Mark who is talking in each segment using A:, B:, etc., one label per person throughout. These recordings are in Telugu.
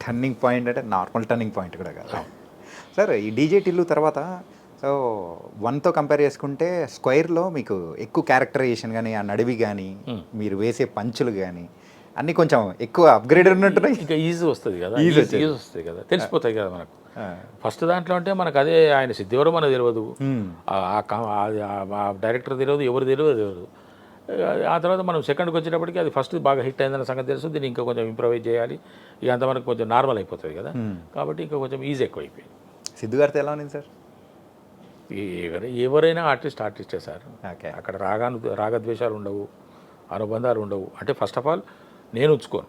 A: టర్నింగ్ పాయింట్ అంటే నార్మల్ టర్నింగ్ పాయింట్ కూడా కాదు సార్. ఈ డీజే టిల్లు తర్వాత సో వన్తో కంపేర్ చేసుకుంటే స్క్వైర్లో మీకు ఎక్కువ క్యారెక్టరైజేషన్ కానీ ఆ నడివి కానీ మీరు వేసే పంచులు కానీ అన్నీ కొంచెం ఎక్కువ అప్గ్రేడ్ ఉన్నట్టున్నాయి.
B: ఇంకా ఈజీ వస్తుంది కదా,
A: ఈజీ
B: ఈజీ వస్తుంది కదా, తెలిసిపోతాయి కదా మనకు. ఫస్ట్ దాంట్లో అంటే మనకు అదే ఆయన సిద్ధి ఎవరో మనకు తెలియదు, ఆ డైరెక్టర్ తెలియదు, ఎవరు తెలియదు. ఆ తర్వాత మనం సెకండ్కి వచ్చేటప్పటికి అది ఫస్ట్ బాగా హిట్ అయిందన్న సంగతి తెలుసు, దీన్ని ఇంకా కొంచెం ఇంప్రూవైజ్ చేయాలి, ఇక అంత మనకు కొంచెం నార్మల్ అయిపోతుంది కదా, కాబట్టి ఇంకా కొంచెం ఈజీ ఎక్కువ అయిపోయింది.
A: సిద్ధు గారితో ఎలా ఉంది సార్?
B: ఎవరైనా ఆర్టిస్టే సార్.
A: ఓకే.
B: అక్కడ రాగద్వేషాలు ఉండవు, అనుబంధాలు ఉండవు. అంటే ఫస్ట్ ఆఫ్ ఆల్ నేను ఉంచుకోను,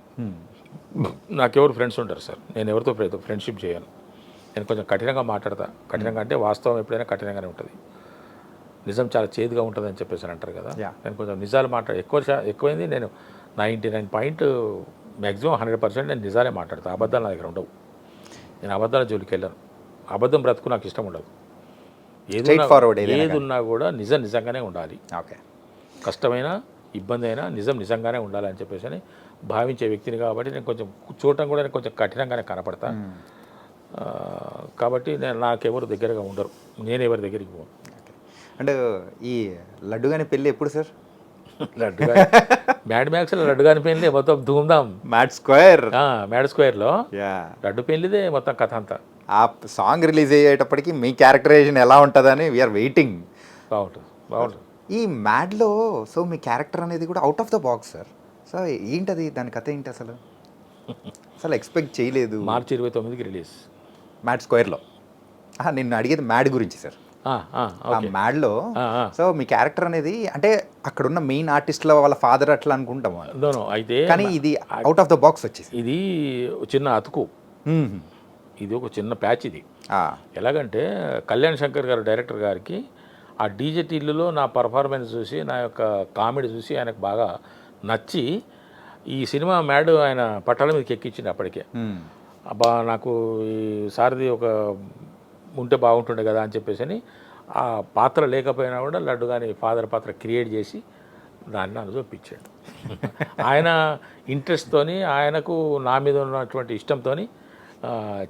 B: నాకెవరు ఫ్రెండ్స్ ఉంటారు సార్, నేను ఎవరితో ఫ్రెండ్షిప్ చేయను. నేను కొంచెం కఠినంగా మాట్లాడతా. కఠినంగా అంటే వాస్తవం ఎప్పుడైనా కఠినంగానే ఉంటుంది, నిజం చాలా చేదుగా ఉంటుంది అని చెప్పేసి అంటారు కదా. నేను కొంచెం నిజాలు ఎక్కువైంది. నేను 99 మ్యాక్సిమం 100% నేను నిజాలే మాట్లాడతా. అబద్ధాలు నా దగ్గర ఉండవు. నేను అబద్ధాల జోలికి వెళ్ళాను. అబద్ధం బ్రతుకు నాకు ఇష్టం ఉండదు. ఏది ఉన్నా కూడా నిజంగానే ఉండాలి.
A: ఓకే.
B: కష్టమైన ఇబ్బంది అయినా నిజంగానే ఉండాలి అని చెప్పేసి అని భావించే వ్యక్తిని కాబట్టి నేను కొంచెం చూడటం కూడా నేను కొంచెం కఠినంగానే కనపడతా. కాబట్టి నాకెవరు దగ్గరగా ఉండరు, నేను ఎవరి దగ్గరికి పోను.
A: అండ్ ఈ లడ్డు గాని పెళ్ళి ఎప్పుడు సార్?
B: మ్యాడ్ మ్యాక్స్లో లడ్డు గాని పెళ్ళి మొత్తం ధూమ్ధామ్.
A: మ్యాడ్ స్క్వేర్లో
B: లడ్డు పెళ్ళిదే మొత్తం కథ అంతా.
A: ఆ సాంగ్ రిలీజ్ అయ్యేటప్పటికి మీ క్యారెక్టరైజేషన్ ఎలా ఉంటుందని వీఆర్ వెయిటింగ్.
B: బాగుంటుంది.
A: ఈ మ్యాడ్లో సో మీ క్యారెక్టర్ అనేది కూడా out of the box sir. So ఏంటది, దాని కథ ఏంటి అసలు? ఎక్స్పెక్ట్ చేయలేదు.
B: మార్చి 29కి రిలీజ్
A: మ్యాడ్ స్క్వేర్లో. నేను అడిగేది మ్యాడ్ గురించి సార్. ఆ మ్యాడ్లో సో మీ క్యారెక్టర్ అనేది అంటే అక్కడున్న మెయిన్ ఆర్టిస్ట్ల వాళ్ళ ఫాదర్ అట్లా అనుకుంటాం
B: అయితే,
A: కానీ ఇది అవుట్ ఆఫ్ ద బాక్స్ వచ్చేసి
B: ఇది చిన్న అతుకు, ఇది ఒక చిన్న ప్యాచ్. ఇది ఎలాగంటే కళ్యాణ్ శంకర్ గారు డైరెక్టర్ గారికి ఆ డీజే టిల్లులో నా పర్ఫార్మెన్స్ చూసి, నా యొక్క కామెడీ చూసి ఆయనకు బాగా నచ్చి ఈ సినిమా మ్యాడ్ ఆయన పట్టాల మీదకి ఎక్కించింది అప్పటికే. అబ్బా నాకు ఈ సారథి ఒక ఉంటే బాగుంటుండే కదా అని చెప్పేసి అని ఆ పాత్ర లేకపోయినా కూడా లడ్డు కానీ ఫాదర్ పాత్ర క్రియేట్ చేసి దాన్ని నన్ను చూపించాడు. ఆయన ఇంట్రెస్ట్తోని, ఆయనకు నా మీద ఉన్నటువంటి ఇష్టంతో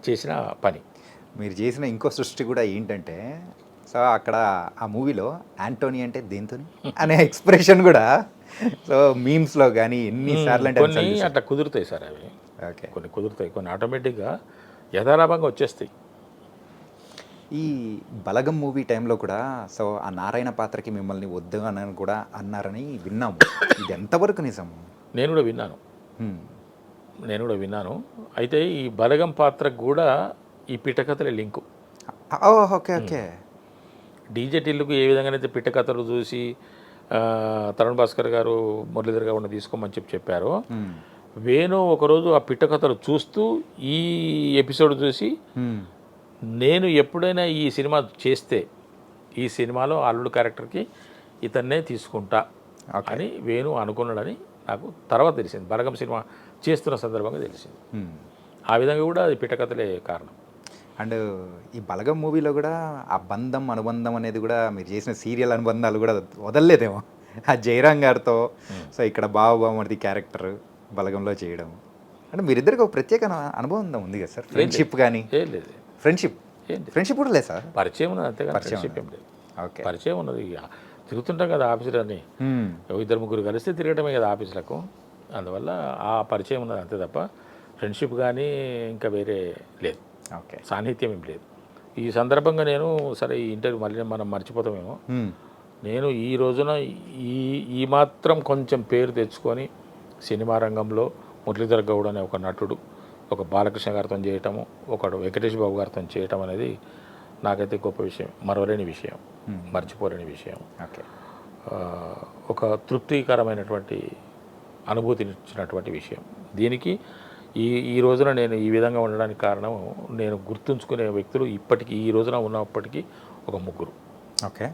B: చేసిన పని.
A: మీరు చేసిన ఇంకో సృష్టి కూడా ఏంటంటే సో అక్కడ ఆ మూవీలో యాంటోనీ అంటే దేంతో అనే ఎక్స్ప్రెషన్ కూడా సో మీమ్స్లో కానీ ఎన్నిసార్లు అంటే
B: కొన్ని అట్లా కుదురుతాయి సార్ అవి.
A: ఓకే.
B: కొన్ని కుదురుతాయి, కొన్ని ఆటోమేటిక్గా యథాలాభంగా వచ్చేస్తాయి.
A: ఈ బలగం మూవీ టైంలో కూడా సో ఆ నారాయణ పాత్రకి మిమ్మల్ని వద్దు అని కూడా అన్నారని విన్నాము. ఇది ఎంతవరకు నిజం?
B: నేను కూడా విన్నాను. అయితే ఈ బలగం పాత్రకు కూడా ఈ పిట్టకథలే లింకు.
A: ఓకే.
B: డీజే టిల్లుకు ఏ విధంగానైతే పిట్టకథలు చూసి తరుణ్ భాస్కర్ గారు మురళీధర్ గారు తీసుకోమని చెప్పారో, వేణు ఒకరోజు ఆ పిట్టకథలు చూస్తూ ఈ ఎపిసోడ్ చూసి నేను ఎప్పుడైనా ఈ సినిమా చేస్తే ఈ సినిమాలో అల్లుడు క్యారెక్టర్కి ఇతన్నే తీసుకుంటా అని వేణు అనుకున్నాడని నాకు తర్వాత తెలిసింది. బలగం సినిమా చేస్తున్న సందర్భంగా తెలిసింది. ఆ విధంగా కూడా అది పిట్టకథలే కారణం.
A: అండ్ ఈ బలగం మూవీలో కూడా ఆ బంధం అనుబంధం అనేది కూడా మీరు చేసిన సీరియల్ అనుబంధాలు కూడా వదలలేదేమో. ఆ జయరాం గారితో సో ఇక్కడ బావబామర్ది క్యారెక్టర్ బలగంలో చేయడం అంటే మీరిద్దరికి ఒక ప్రత్యేక అనుబంధం ఉంది కదా సార్? ఫ్రెండ్షిప్ కానీ?
B: లేదు,
A: ఫ్రెండ్షిప్ కూడా లేదు సార్.
B: పరిచయం ఉన్నది అంతేగా, ఫ్రెండ్షిప్ ఏం లేదు. ఓకే, పరిచయం ఉన్నది. తిరుగుతుంటాం కదా ఆఫీసులన్నీ, 2-3 కలిస్తే తిరగటమే కదా ఆఫీసులకు, అందువల్ల ఆ పరిచయం ఉన్నది అంతే తప్ప ఫ్రెండ్షిప్ కానీ ఇంకా వేరే లేదు.
A: ఓకే,
B: సాన్నిహిత్యం ఏం లేదు. ఈ సందర్భంగా నేను సరే ఈ ఇంటర్వ్యూ మళ్ళీ మనం మర్చిపోతామేమో, నేను ఈ రోజున ఈ మాత్రం కొంచెం పేరు తెచ్చుకొని సినిమా రంగంలో మురళీధర్ గౌడ్ అనే ఒక నటుడు ఒక బాలకృష్ణ గారితో చేయటము, ఒకడు వెంకటేష్ బాబు గారితో చేయటం అనేది నాకైతే గొప్ప విషయం, మరవలేని విషయం, మర్చిపోలేని విషయం.
A: ఓకే,
B: ఒక తృప్తికరమైనటువంటి అనుభూతినిచ్చినటువంటి విషయం. దీనికి ఈ రోజున నేను ఈ విధంగా ఉండడానికి కారణం, నేను గుర్తుంచుకునే వ్యక్తులు ఇప్పటికీ ఈ రోజున ఉన్నప్పటికీ ఒక 3.
A: ఓకే,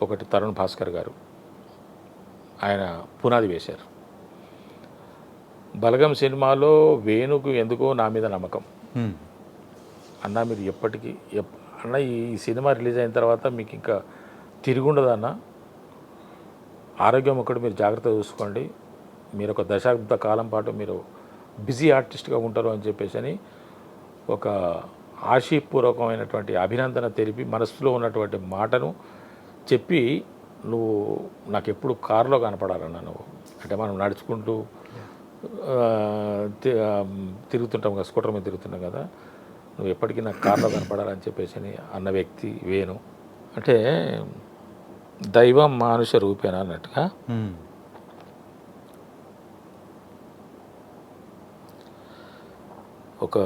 B: ఒకటి తరుణ్ భాస్కర్ గారు, ఆయన పునాది వేశారు. బలగం సినిమాలో వేణుకు ఎందుకో నా మీద నమ్మకం. అన్న మీరు ఎప్పటికీ అన్న ఈ సినిమా రిలీజ్ అయిన తర్వాత మీకు ఇంకా తిరుగుండదన్న, ఆరోగ్యం ఒకటి మీరు జాగ్రత్త చూసుకోండి, మీరు ఒక దశాబ్ద కాలం పాటు మీరు బిజీ ఆర్టిస్ట్గా ఉంటారు అని చెప్పేసి అని ఒక ఆశీపూర్వకమైనటువంటి అభినందన తెలిపి మనసులో ఉన్నటువంటి మాటను చెప్పి నువ్వు నాకు ఎప్పుడు కారులో కనపడాలన్నా నువ్వు అంటే మనం నడుచుకుంటూ తిరుగుతుంటాం కదా, స్కూటర్ మీద తిరుగుతుంటాం కదా, నువ్వు ఎప్పటికీ నాకు కారులో కనపడాలని చెప్పేసి అని అన్న వ్యక్తి వేణు. అంటే దైవం మానుష రూపేనా అన్నట్టుగా ఒక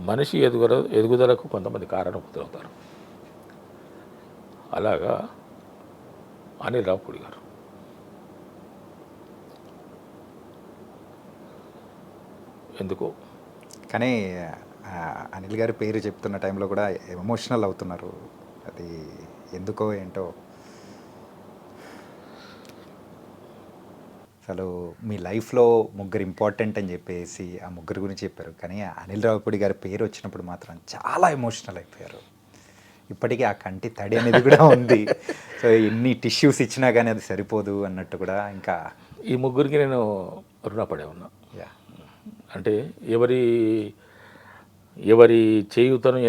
B: మనిషి ఎదుగుదలకు కొంతమంది కారణమవుతారు. అలాగా అనిల్ రావుపూడి గారు ఎందుకో
A: కానీ అనిల్ గారి పేరు చెప్తున్న టైంలో కూడా ఎమోషనల్ అవుతున్నారు. అది ఎందుకో ఏంటో. అసలు మీ లైఫ్లో ముగ్గురు ఇంపార్టెంట్ అని చెప్పేసి ఆ ముగ్గురు గురించి చెప్పారు, కానీ అనిల్ రావుపూడి గారి పేరు వచ్చినప్పుడు మాత్రం చాలా ఎమోషనల్ అయిపోయారు. ఇప్పటికీ ఆ కంటి తడి అనేది కూడా ఉంది. సో ఎన్ని టిష్యూస్ ఇచ్చినా కానీ అది సరిపోదు అన్నట్టు కూడా. ఇంకా
B: ఈ ముగ్గురికి నేను రుణపడే ఉన్నా.
A: యా,
B: అంటే ఎవరి చేయూతను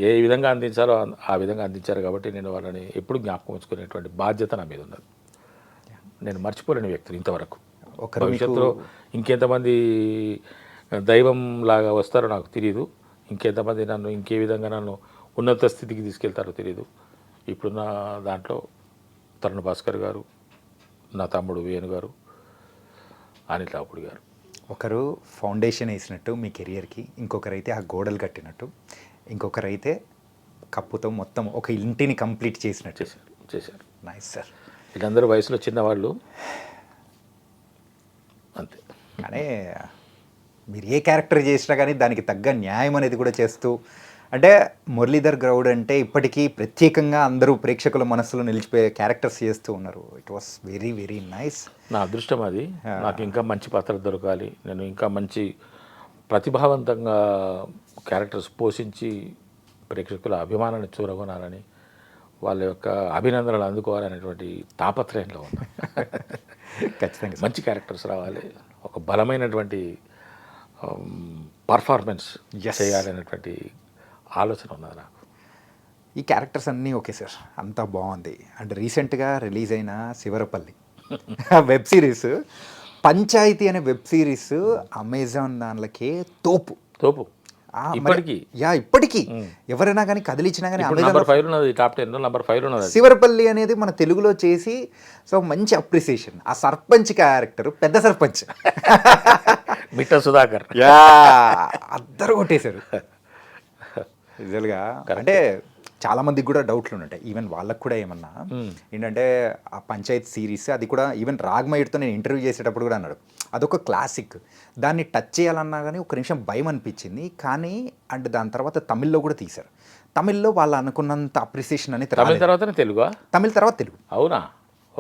B: ఏ విధంగా అందించాలో ఆ విధంగా అందించారు కాబట్టి నేను వాళ్ళని ఎప్పుడు జ్ఞాపకం ఉంచుకునేటువంటి బాధ్యత నా మీద ఉన్నది. నేను మర్చిపోలేని వ్యక్తులు ఇంతవరకు. భవిష్యత్తులో ఇంకెంతమంది దైవం లాగా వస్తారో నాకు తెలియదు, ఇంకెంతమంది నన్ను ఇంకే విధంగా నన్ను ఉన్నత స్థితికి తీసుకెళ్తారో తెలియదు. ఇప్పుడున్న దాంట్లో తరుణ్ భాస్కర్ గారు, నా తమ్ముడు వేణు గారు, అనిల్ రావుపూడి గారు.
A: ఒకరు ఫౌండేషన్ వేసినట్టు మీ కెరియర్కి, ఇంకొకరైతే ఆ గోడలు కట్టినట్టు, ఇంకొకరైతే కప్పుతో మొత్తం ఒక ఇంటిని కంప్లీట్ చేసినట్టు
B: చేశారు.
A: Nice sir.
B: వీళ్ళందరూ వయసులో చిన్నవాళ్ళు అంతే.
A: కానీ మీరు ఏ క్యారెక్టర్ చేసినా కానీ దానికి తగ్గ న్యాయం అనేది కూడా చేస్తూ, అంటే మురళీధర్ గౌడ్ అంటే ఇప్పటికీ ప్రత్యేకంగా అందరూ ప్రేక్షకుల మనసులో నిలిచిపోయే క్యారెక్టర్స్ చేస్తూ ఉన్నారు. It was very very nice.
B: నా అదృష్టం అది. నాకు ఇంకా మంచి పాత్రలు దొరకాలి, నేను ఇంకా మంచి ప్రతిభావంతంగా క్యారెక్టర్స్ పోషించి ప్రేక్షకుల అభిమానాన్ని చూరగొనాలని, వాళ్ళ యొక్క అభినందనలు అందుకోవాలనేటువంటి తాపత్రయంలో ఉన్నా.
A: ఖచ్చితంగా
B: మంచి క్యారెక్టర్స్ రావాలి, ఒక బలమైనటువంటి పర్ఫార్మెన్స్ చేయాలనేటువంటి ఆలోచన ఉన్నది నాకు.
A: ఈ క్యారెక్టర్స్ అన్నీ ఓకే సార్, అంతా బాగుంది. అండ్ రీసెంట్గా రిలీజ్ అయిన శివరపల్లి వెబ్ సిరీస్, పంచాయతీ అనే వెబ్ సిరీస్ అమెజాన్ దానిలోకే తోపు ఇప్పటికీ ఎవరైనా కానీ కదిలిచ్చినా కానీ
B: నంబర్ 5 ఉన్నది, టాప్ 10 నంబర్ 5 ఉన్నది.
A: శివరపల్లి అనేది మన తెలుగులో చేసి సో మంచి అప్రిసియేషన్. ఆ సర్పంచ్ క్యారెక్టర్, పెద్ద సర్పంచ్
B: మిట్ట సుధాకర్,
A: అందరూ కొట్టేశారు రిజల్గా. అంటే చాలా మందికి కూడా డౌట్లు ఉంటాయి, ఈవెన్ వాళ్ళకు కూడా ఏమన్నా ఏంటంటే ఆ పంచాయత్ సిరీస్ అది కూడా ఈవెన్ రాగ్మయుడితో నేను ఇంటర్వ్యూ చేసేటప్పుడు కూడా అన్నాడు అదొక క్లాసిక్, దాన్ని టచ్ చేయాలన్నా కానీ ఒక నిమిషం భయం అనిపించింది. కానీ అండ్ దాని తర్వాత తమిళ్లో కూడా తీశారు. తమిళ్లో వాళ్ళు అనుకున్నంత అప్రిసియేషన్ అనేది
B: తమిళ తర్వాత తెలుగు.
A: అవునా?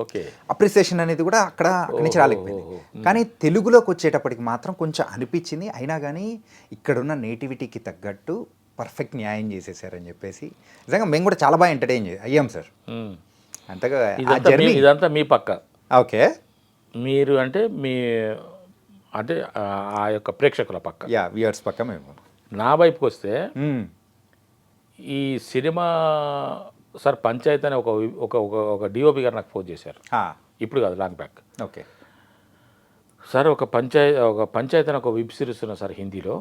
A: ఓకే. అప్రిసియేషన్ అనేది కూడా అక్కడి నుంచి రాలేకపోయింది. కానీ తెలుగులోకి వచ్చేటప్పటికి మాత్రం కొంచెం అనిపించింది. అయినా కానీ ఇక్కడున్న నేటివిటీకి తగ్గట్టు పర్ఫెక్ట్ న్యాయం చేసేసారని చెప్పేసి నిజంగా మేము కూడా చాలా బాగా ఎంటర్టైన్ అయ్యాం సార్. అంతగా
B: ఇదంతా మీ పక్క.
A: ఓకే.
B: మీరు అంటే ఆ యొక్క ప్రేక్షకుల పక్క,
A: వ్యూవర్స్ పక్క. మేము
B: నా వైపుకి వస్తే ఈ సినిమా సార్ పంచాయత్ అనే ఒక డిఓపి గారు నాకు ఫోన్ చేశారు, ఇప్పుడు కాదు లాంగ్ బ్యాక్.
A: ఓకే
B: సార్, ఒక పంచాయత్ అని ఒక వెబ్ సిరీస్ ఉన్న సార్ హిందీలో,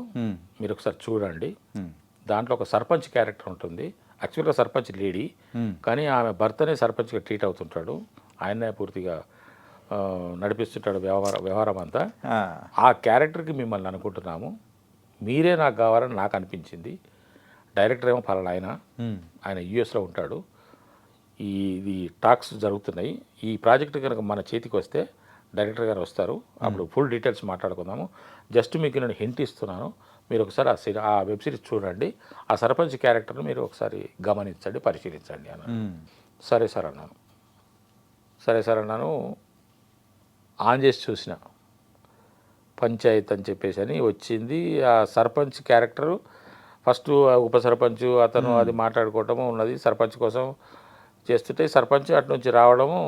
B: మీరు ఒకసారి చూడండి. దాంట్లో ఒక సర్పంచ్ క్యారెక్టర్ ఉంటుంది. యాక్చువల్గా సర్పంచ్ లేడీ, కానీ ఆమె భర్తనే సర్పంచ్గా ట్రీట్ అవుతుంటాడు, ఆయనే పూర్తిగా నడిపిస్తుంటాడు వ్యవహారం అంతా. ఆ క్యారెక్టర్కి మిమ్మల్ని అనుకుంటున్నాము, మీరే నాకు కావాలని నాకు అనిపించింది. డైరెక్టర్ ఏమో ఫలానా ఆయన యూఎస్లో ఉంటాడు. ఇది టాక్స్ జరుగుతున్నాయి. ఈ ప్రాజెక్ట్ కనుక మన చేతికి వస్తే డైరెక్టర్ గారు వస్తారు, అప్పుడు ఫుల్ డీటెయిల్స్ మాట్లాడుకుందాము. జస్ట్ మీకు నేను హింట్ ఇస్తున్నాను, మీరు ఒకసారి ఆ వెబ్ సిరీస్ చూడండి, ఆ సర్పంచ్ క్యారెక్టర్ని మీరు ఒకసారి గమనించండి, పరిశీలించండి అన్నాను. సరే సార్ అన్నాను. ఆన్ చేసి చూసిన పంచాయత్ అని చెప్పేసి అని వచ్చింది. ఆ సర్పంచ్ క్యారెక్టరు ఫస్ట్ ఉప సర్పంచ్ అతను అది మాట్లాడుకోవటము ఉన్నది. సర్పంచ్ కోసం చేస్తుంటే సర్పంచ్ అటు నుంచి రావడము,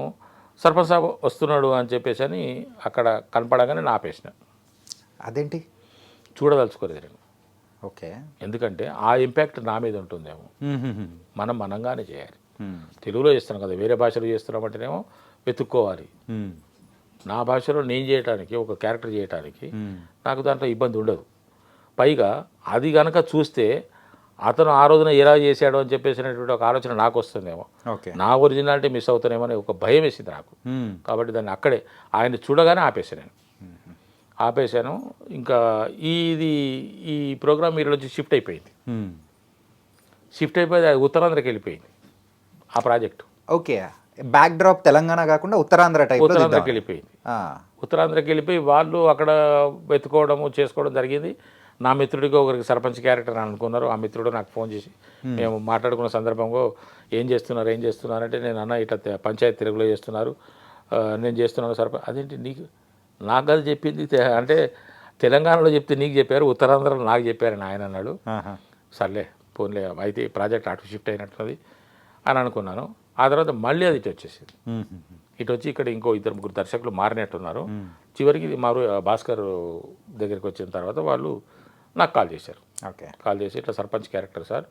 B: సర్పంచ్ సాబ్ వస్తున్నాడు అని చెప్పేసి అని అక్కడ కనపడగానే ఆపేసిన.
A: అదేంటి?
B: చూడదలుచుకోలేదు నేను.
A: ఓకే.
B: ఎందుకంటే ఆ ఇంపాక్ట్ నా మీద ఉంటుందేమో. మనం మనంగానే చేయాలి. తెలుగులో చేస్తున్నాం కదా, వేరే భాషలో చేస్తున్నామంటేనేమో వెతుక్కోవాలి. నా భాషలో నేను చేయటానికి, ఒక క్యారెక్టర్ చేయటానికి నాకు దాంట్లో ఇబ్బంది ఉండదు. పైగా అది కనుక చూస్తే అతను ఆ రోజున ఎలా చేశాడో అని చెప్పేసినటువంటి ఒక ఆలోచన నాకు వస్తుందేమో,
A: ఓకే.
B: నా ఒరిజినాలిటీ మిస్ అవుతానేమో అని ఒక భయం వేసింది నాకు. కాబట్టి దాన్ని అక్కడే ఆయన చూడగానే ఆపేసాను. ఇంకా ఈ ప్రోగ్రామ్ మీరు నుంచి షిఫ్ట్ అయిపోయింది. అది ఉత్తరాంధ్రకి వెళ్ళిపోయింది ఆ project.
A: Okay. Back drop Telangana కాకుండా ఉత్తరాంధ్ర టైప్
B: ఉత్తరాంధ్రకి వెళ్ళిపోయింది. ఉత్తరాంధ్రకి వెళ్ళిపోయి వాళ్ళు అక్కడ వెతుకోవడము చేసుకోవడం జరిగింది. నా మిత్రుడికి ఒకరికి సర్పంచ్ క్యారెక్టర్ అని అనుకున్నారు. ఆ మిత్రుడు నాకు ఫోన్ చేసి మేము మాట్లాడుకున్న సందర్భంలో ఏం చేస్తున్నారంటే, నేను అన్న ఇట్లా పంచాయతీ తెలుగులో చేస్తున్నారు, నేను చేస్తున్నాను సర్పంచ్. అదేంటి నాకు అది చెప్పింది అంటే తెలంగాణలో చెప్తే నీకు చెప్పారు, ఉత్తరాంధ్రలో నాకు చెప్పారని ఆయన అన్నాడు. సర్లే పోన్లే అయితే ప్రాజెక్ట్ అటు షిఫ్ట్ అయినట్టున్నది అని అనుకున్నాను. ఆ తర్వాత మళ్ళీ అది ఇటు వచ్చేసింది. ఇటు వచ్చి ఇక్కడ ఇంకో 2-3 దర్శకులు మారినట్టున్నారు. చివరికి భాస్కర్ దగ్గరికి వచ్చిన తర్వాత వాళ్ళు నాకు కాల్ చేశారు. కాల్ చేసి ఇట్లా సర్పంచ్ క్యారెక్టర్ సార్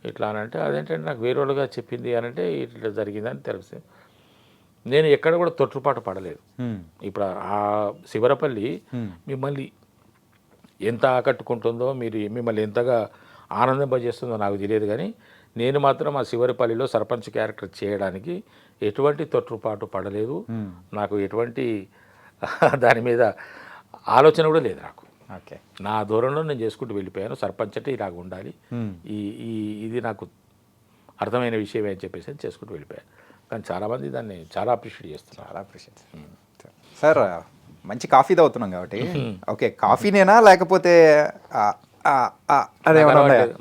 B: ఇట్లా అని అంటే, అదేంటంటే నాకు వేరే వాళ్ళుగా చెప్పింది అని అంటే ఇట్లా జరిగిందని తెలిసింది. నేను ఎక్కడ కూడా తొట్టుపాటు పడలేదు. ఇప్పుడు ఆ శివరపల్లి మిమ్మల్ని ఎంత ఆకట్టుకుంటుందో, మిమ్మల్ని ఎంతగా ఆనందింపజేస్తుందో నాకు తెలియదు, కానీ నేను మాత్రం ఆ శివరపల్లిలో సర్పంచ్ క్యారెక్టర్ చేయడానికి ఎటువంటి తొట్టుపాటు పడలేదు. నాకు ఎటువంటి దాని మీద ఆలోచన కూడా లేదు నాకు.
A: ఓకే.
B: నా దూరంలో నేను చేసుకుంటూ వెళ్ళిపోయాను. సర్పంచ్ అంటే ఇలాగ ఉండాలి, ఇది నాకు అర్థమైన విషయమే అని చెప్పేసి చేసుకుంటూ వెళ్ళిపోయాను. కానీ చాలామంది దాన్ని చాలా అప్రిషియేట్ చేస్తున్నారు.
A: సార్ మంచి కాఫీ తాగుతున్నాం కాబట్టి, ఓకే కాఫీనేనా లేకపోతే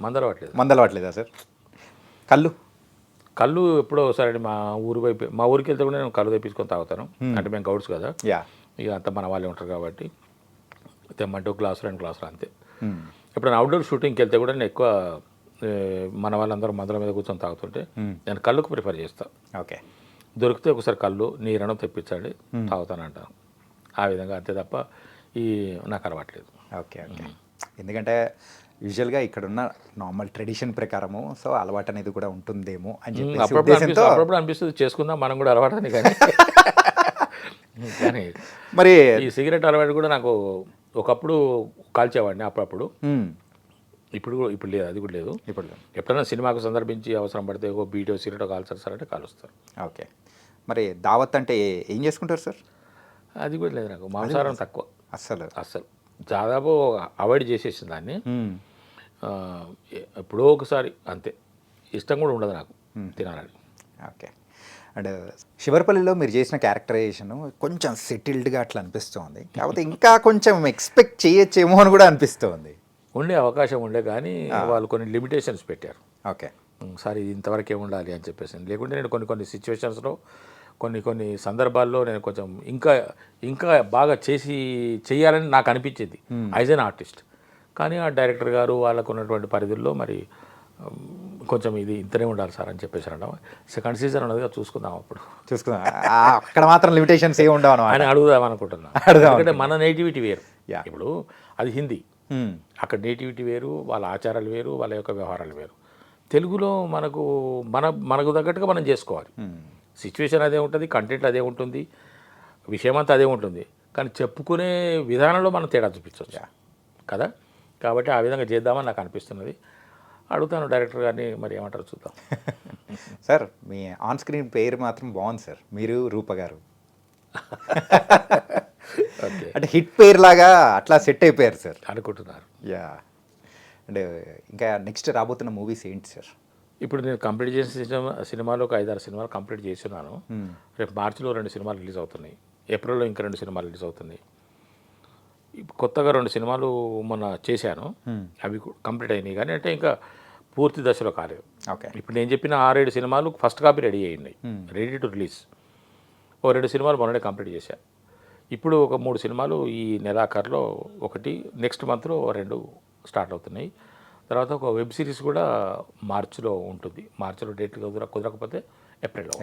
A: మందలవట్లేదా సార్?
B: కళ్ళు ఎప్పుడో ఒకసారి మా ఊరికి వెళ్తే కూడా నేను కళ్ళు తెప్పించుకొని తాగుతాను. అంటే మేము గౌడ్స్ కదా, ఇక అంతా మన వాళ్ళే ఉంటారు కాబట్టి తెమ్మంటే 1 గ్లాసు 2 గ్లాసులు అంతే. ఎప్పుడైనా అవుట్డోర్ షూటింగ్కి వెళ్తే కూడా నేను ఎక్కువ మన వాళ్ళందరూ మందుల మీద కూర్చొని తాగుతుంటే నేను కళ్ళుకు ప్రిఫర్ చేస్తాను.
A: ఓకే.
B: దొరికితే ఒకసారి కళ్ళు నీరను తెప్పించండి తాగుతానంటాను. ఆ విధంగా అంతే తప్ప నాకు అలవాట్లేదు.
A: ఓకే. ఎందుకంటే యూజువల్గా ఇక్కడున్న నార్మల్ ట్రెడిషన్ ప్రకారము సో అలవాటు అనేది కూడా ఉంటుందేమో అని చెప్పి
B: అప్పుడప్పుడు అనిపిస్తుంది చేసుకుందాం మనం కూడా అలవాటు అని. కానీ
A: మరి
B: ఈ సిగరెట్ అలవాటు కూడా నాకు ఒకప్పుడు కాల్చేవాడిని అప్పుడప్పుడు. ఇప్పుడు లేదు, అది కూడా లేదు. ఇప్పుడు ఎప్పుడైనా సినిమాకు సందర్భించి అవసరం పడితే ఒక బీటో సిగరెట్ కాల్చారు సార్ అంటే కాలుస్తారు.
A: ఓకే. మరి దావత్ అంటే ఏం చేసుకుంటారు సార్?
B: అది కూడా లేదు నాకు. మాంసాహారం తక్కువ, అస్సలు దాదాపు అవాయిడ్ చేసేసింది దాన్ని. ఎప్పుడో ఒకసారి అంతే, ఇష్టం కూడా ఉండదు నాకు తినాలని.
A: ఓకే. అండ్ శివరపల్లిలో మీరు చేసిన క్యారెక్టరైజేషన్ కొంచెం సెటిల్డ్గా అట్లా అనిపిస్తుంది, కాకపోతే ఇంకా కొంచెం ఎక్స్పెక్ట్ చేయొచ్చేమో అని కూడా అనిపిస్తుంది.
B: ఉండే అవకాశం ఉండే కానీ వాళ్ళు కొన్ని లిమిటేషన్స్ పెట్టారు.
A: ఓకే
B: సార్ ఇది ఇంతవరకే ఉండాలి అని చెప్పేసి. లేకుంటే నేను కొన్ని సిచ్యువేషన్స్లో కొన్ని సందర్భాల్లో నేను కొంచెం ఇంకా బాగా చేయాలని నాకు అనిపించింది యాజ్ ఎన్ ఆర్టిస్ట్. కానీ ఆ డైరెక్టర్ గారు వాళ్ళకు ఉన్నటువంటి పరిధుల్లో మరి కొంచెం ఇది ఇంతనే ఉండాలి సార్ అని చెప్పేసి అనడం. సెకండ్ సీజన్ ఉన్నదిగా చూసుకుందాం, అప్పుడు
A: చూసుకుందాం. అక్కడ మాత్రం లిమిటేషన్స్ ఏమి ఉండవు అని
B: అడుగుదాం అనుకుంటున్నాను. ఎందుకంటే మన నేటివిటీ వేరు. ఇప్పుడు అది హిందీ, అక్కడ నేటివిటీ వేరు, వాళ్ళ ఆచారాలు వేరు, వాళ్ళ యొక్క వ్యవహారాలు వేరు. తెలుగులో మనకు తగ్గట్టుగా మనం చేసుకోవాలి. సిచ్యువేషన్ అదే ఉంటుంది, కంటెంట్ అదే ఉంటుంది, విషయం అంతా అదే ఉంటుంది, కానీ చెప్పుకునే విధానంలో మనం తేడా చూపించవచ్చు కదా. కాబట్టి ఆ విధంగా చేద్దామని నాకు అనిపిస్తున్నది. అడుగుతాను డైరెక్టర్ గారిని, మరి ఏమంటారు చూద్దాం.
A: సార్ మీ ఆన్ స్క్రీన్ పేరు మాత్రం బాగుంది సార్, మీరు రూప గారు. అంటే హిట్ పేరు లాగా అట్లా సెట్ అయిపోయారు సార్
B: అనుకుంటున్నారు.
A: అంటే ఇంకా నెక్స్ట్ రాబోతున్న మూవీస్ ఏంటి సార్?
B: ఇప్పుడు నేను కంప్లీట్ చేసిన సినిమాలో ఒక 5-6 సినిమాలు కంప్లీట్ చేస్తున్నాను. రేపు మార్చిలో 2 సినిమాలు రిలీజ్ అవుతున్నాయి, ఏప్రిల్లో ఇంకా 2 సినిమాలు రిలీజ్ అవుతున్నాయి. కొత్తగా 2 సినిమాలు మొన్న చేశాను, అవి కంప్లీట్ అయినాయి, కానీ అంటే ఇంకా పూర్తి దశలో కాలేదు.
A: ఓకే.
B: ఇప్పుడు నేను చెప్పిన 6-7 సినిమాలు ఫస్ట్ కాపీ రెడీ అయ్యింది, రెడీ టు రిలీజ్. 2 సినిమాలు మొన్ననే కంప్లీట్ చేశాను. ఇప్పుడు ఒక 3 సినిమాలు ఈ నెలాఖరులో, ఒకటి నెక్స్ట్ మంత్లో 2 స్టార్ట్ అవుతున్నాయి. తర్వాత ఒక వెబ్ సిరీస్ కూడా మార్చిలో ఉంటుంది. మార్చిలో డేట్ కుదరకపోతే ఏప్రిల్లో.